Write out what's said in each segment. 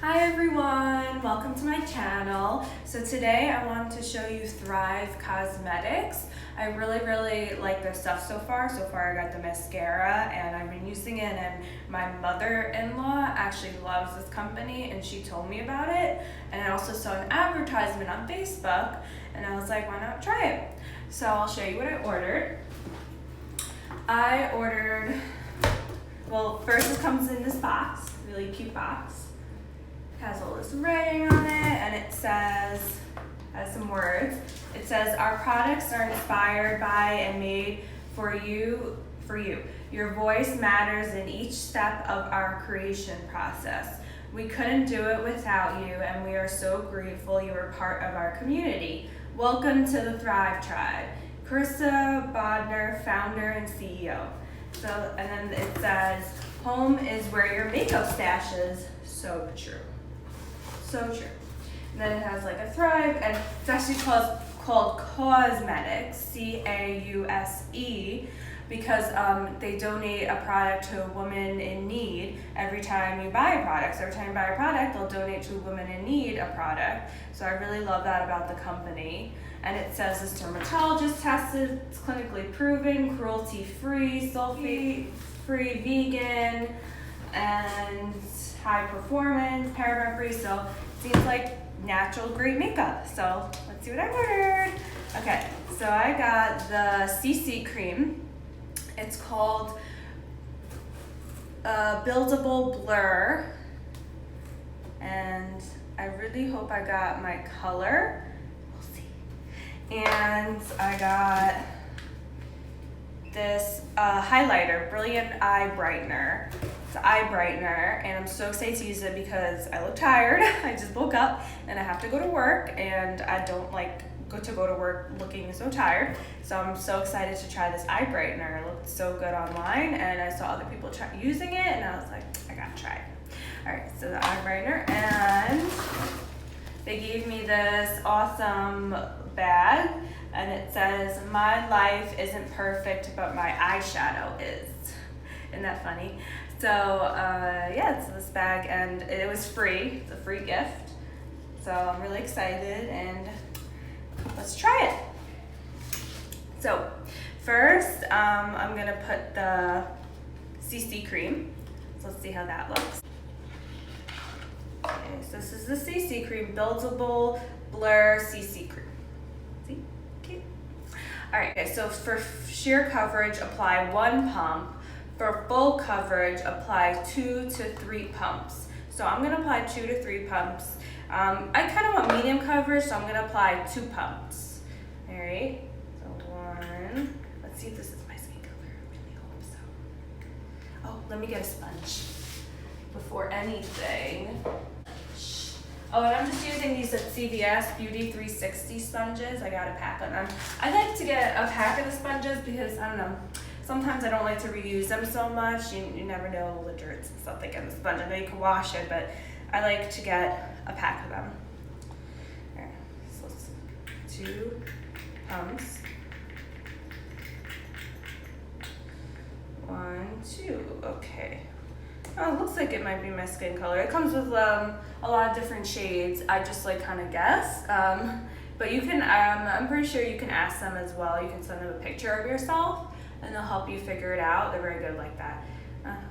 Hi everyone, welcome to my channel. So today I want to show you Thrive Causemetics. I really like their stuff so far. So far I got the mascara and I've been using it, and my mother-in-law actually loves this company and she told me about it. And I also saw an advertisement on Facebook and I was like, why not try it? So I'll show you what I ordered. Well, first it comes in this box, really cute box. Has all this writing on it, and it has some words. It says, our products are inspired by and made for you. Your voice matters in each step of our creation process. We couldn't do it without you, and we are so grateful you are part of our community. Welcome to the Thrive Tribe. Krista Bodner, founder and CEO. So, and then it says, home is where your makeup stash is. So true. So true. And then it has like a Thrive, and it's actually called Causemetics, C-A-U-S-E, because they donate a product to a woman in need every time you buy a product. So every time you buy a product, they'll donate to a woman in need a product. So I really love that about the company. And it says it's dermatologist tested, it's clinically proven, cruelty-free, sulfate-free, vegan, and high performance, paraben-free. So it seems like natural, great makeup. So let's see what I ordered. Okay, so I got the CC cream. It's called Buildable Blur. And I really hope I got my color. We'll see. And I got this highlighter, Brilliant Eye Brightener. It's an eye brightener, and I'm so excited to use it because I look tired. I just woke up and I have to go to work, and I don't like to go to work looking so tired. So I'm so excited to try this eye brightener. It looked so good online, and I saw other people using it, and I was like, I gotta try it. All right, so the eye brightener, and they gave me this awesome bag, and it says, my life isn't perfect, but my eyeshadow is. Isn't that funny? So yeah, it's this bag, and it was free. It's a free gift. So I'm really excited, and let's try it. So first, I'm gonna put the CC cream. So let's see how that looks. Okay, so this is the CC cream, Buildable Blur CC cream. See? Okay. All right, okay, so for sheer coverage, apply 1 pump. For full coverage, apply 2 to 3 pumps. So I'm gonna apply 2 to 3 pumps. I kind of want medium coverage, so I'm gonna apply 2 pumps. All right, so 1. Let's see if this is my skin color. I really hope so. Oh, let me get a sponge before anything. Oh, and I'm just using these at CVS Beauty 360 sponges. I got a pack of them. I like to get a pack of the sponges because, I don't know, sometimes I don't like to reuse them so much. You never know the dirts and stuff that get in the sponge. I know you can wash it, but I like to get a pack of them. All right, so let's 2 pumps. 1, 2, okay. Oh, it looks like it might be my skin color. It comes with a lot of different shades. I just like kind of guess. But you can, I'm pretty sure you can ask them as well. You can send them a picture of yourself and they'll help you figure it out. They're very good like that.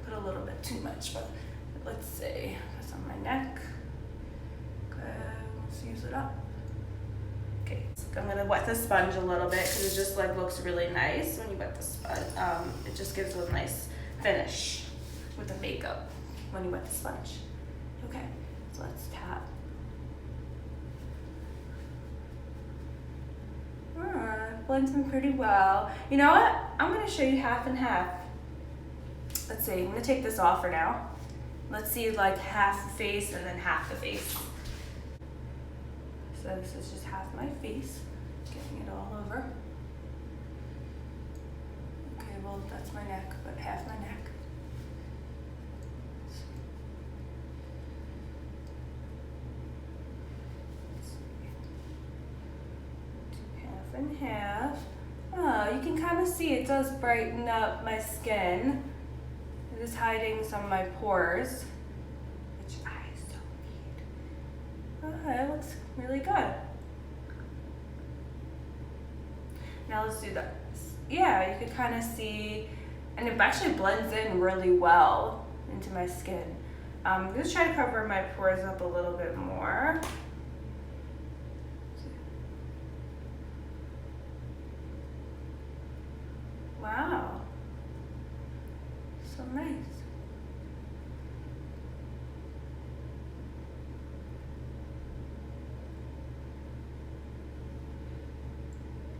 Put a little bit too much, but let's see. It's on my neck. Okay, let's use it up. Okay, so I'm gonna wet the sponge a little bit because it just like looks really nice when you wet the sponge. It just gives a nice finish with the makeup when you wet the sponge. Okay, so let's tap. Blends in pretty well. You know what? I'm gonna show you half and half. Let's see, I'm gonna take this off for now. Let's see like half the face and then half the face. So this is just half my face, getting it all over. Okay, well that's my neck, but half my neck. And half. Oh, you can kind of see it does brighten up my skin. It is hiding some of my pores, which I so need. Okay, it looks really good. Now let's do this. Yeah, you can kind of see, and it actually blends in really well into my skin. I'm gonna try to cover my pores up a little bit more. Wow, so nice.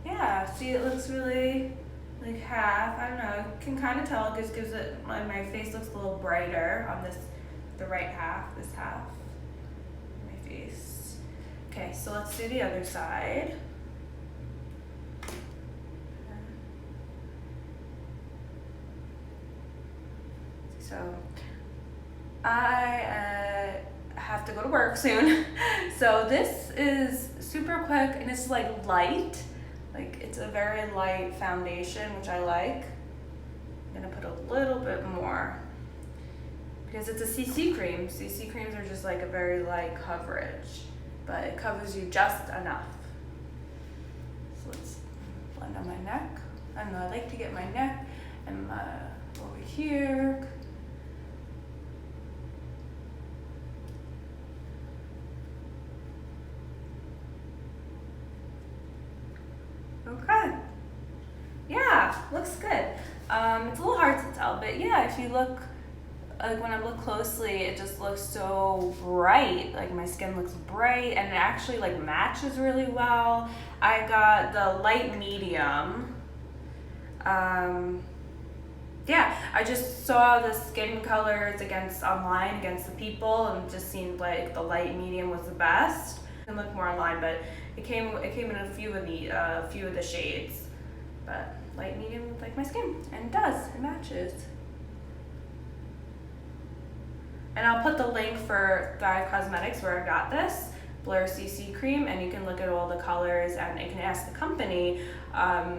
Yeah, see, it looks really like half. I don't know. You can kind of tell. It just gives it my face looks a little brighter on this, the right half. This half, my face. Okay, so let's do the other side. So I have to go to work soon. So this is super quick and it's like light. Like it's a very light foundation, which I like. I'm gonna put a little bit more because it's a CC cream. CC creams are just like a very light coverage, but it covers you just enough. So let's blend on my neck. I don't know, I like to get my neck and my over here. Okay. Yeah, looks good. It's a little hard to tell, but yeah, if you look, like when I look closely, it just looks so bright. Like my skin looks bright and it actually like matches really well. I got the light medium. Yeah, I just saw the skin colors online against the people and it just seemed like the light medium was the best. I can look more online, but it came in a few of the shades. But light medium looks like my skin, and it does, it matches. And I'll put the link for Thrive Causemetics where I got this Blur CC cream, and you can look at all the colors and you can ask the company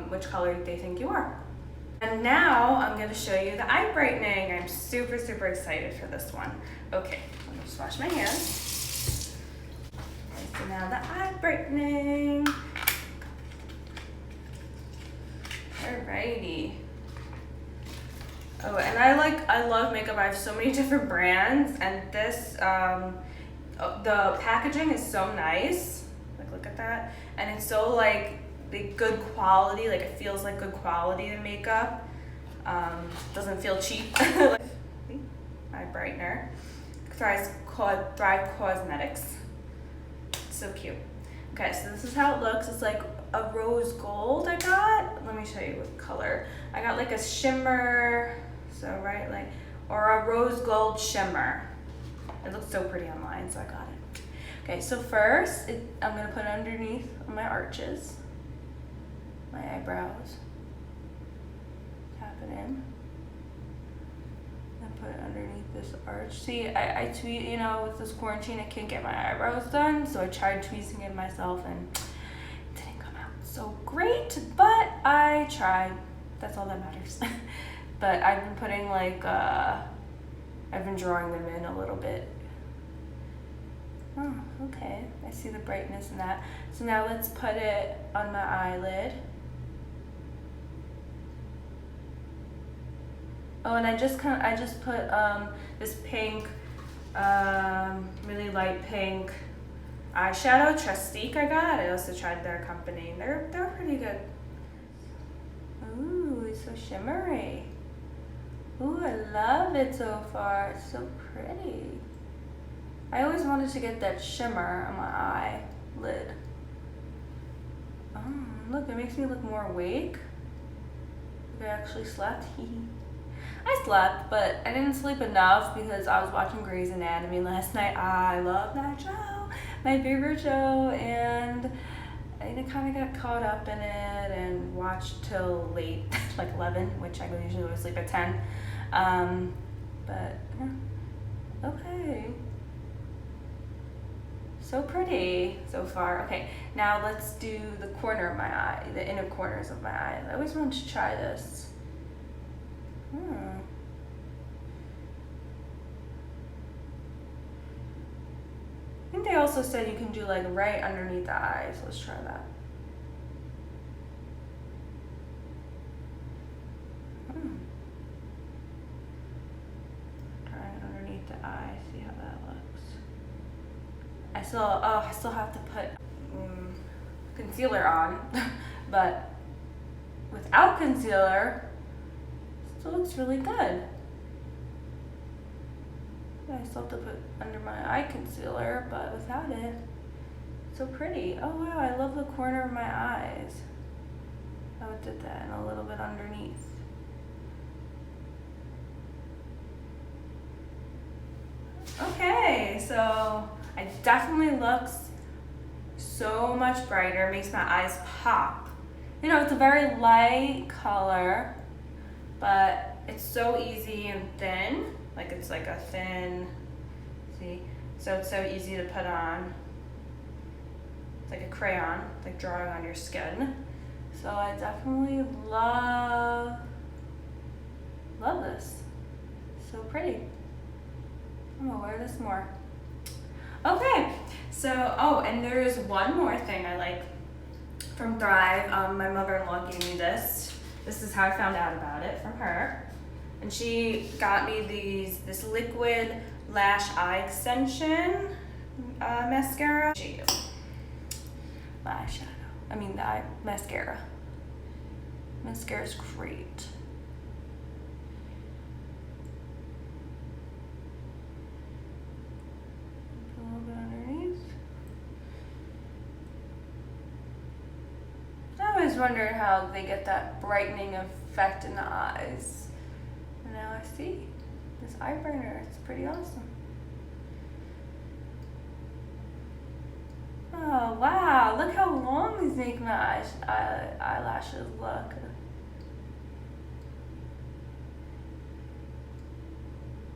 which color they think you are. And now I'm going to show you the eye brightening. I'm super, super excited for this one. Okay, let me just wash my hands. Okay, so now the eye brightening. Alrighty. Oh, and I love makeup. I have so many different brands, and this, the packaging is so nice. Like, look at that. And it's so like good quality, like it feels like good quality of makeup. Doesn't feel cheap. Eye brightener. Thrive Causemetics. So cute. Okay, so this is how it looks. It's like a rose gold I got. Let me show you what color. I got like a shimmer, so right, like, or a rose gold shimmer. It looks so pretty online, so I got it. Okay, so first, I'm gonna put it underneath my arches, my eyebrows. Tap it in. And put it underneath this arch. See, I tweet, you know, with this quarantine, I can't get my eyebrows done, so I tried tweezing it myself, and it didn't come out so great, but I tried. That's all that matters. But I've been putting like, I've been drawing them in a little bit. Oh, okay. I see the brightness in that. So now let's put it on my eyelid. Oh, and I just put this pink, really light pink eyeshadow, Trustique I got. I also tried their company. They're pretty good. Ooh, it's so shimmery. Ooh, I love it so far. It's so pretty. I always wanted to get that shimmer on my eyelid. Oh, look, it makes me look more awake. I actually slept. I slept, but I didn't sleep enough because I was watching Grey's Anatomy last night. I love that show, my favorite show, and I kind of got caught up in it and watched till late, like 11, which I usually go to sleep at 10. But yeah. Okay. So pretty so far. Okay, now let's do the corner of my eye, the inner corners of my eyes. I always wanted to try this. I think they all also said you can do like right underneath the eyes. Let's try that. Trying underneath the eye, see how that looks. I still have to put concealer on, but without concealer, it still looks really good. I still have to put under my eye concealer, but without it, it's so pretty. Oh wow, I love the corner of my eyes. I did that and a little bit underneath. Okay, so it definitely looks so much brighter, makes my eyes pop. You know, it's a very light color, but it's so easy and thin. Like it's like a thin, see? So it's so easy to put on. It's like a crayon, like drawing on your skin. So I definitely love this. So pretty. I'm gonna wear this more. Okay, so, oh, and there is one more thing I like from Thrive. My mother-in-law gave me this. This is how I found out about it, from her. And she got me this liquid lash eye extension mascara. Eyeshadow. I mean the eye mascara. Mascara's great. A little bit underneath. I always wondered how they get that brightening effect in the eyes. And now I see this eye burner. It's pretty awesome. Oh wow, look how long these make my eyelashes look.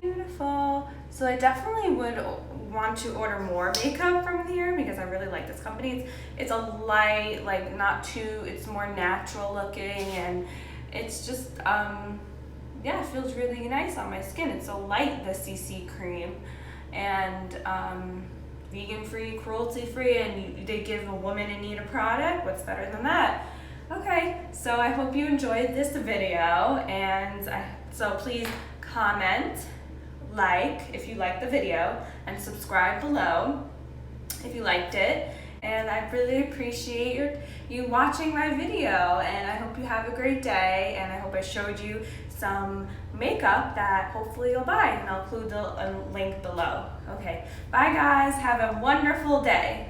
Beautiful. So I definitely would want to order more makeup from here because I really like this company. It's a light, like not too, it's more natural looking, and it's just, yeah, it feels really nice on my skin. It's so light, the CC cream, and vegan-free, cruelty-free, and they give a woman in need a product. What's better than that? Okay, so I hope you enjoyed this video, and so please comment, like if you liked the video, and subscribe below if you liked it. And I really appreciate you watching my video, and I hope you have a great day, and I hope I showed you some makeup that hopefully you'll buy, and I'll include the link below. Okay, bye guys, have a wonderful day.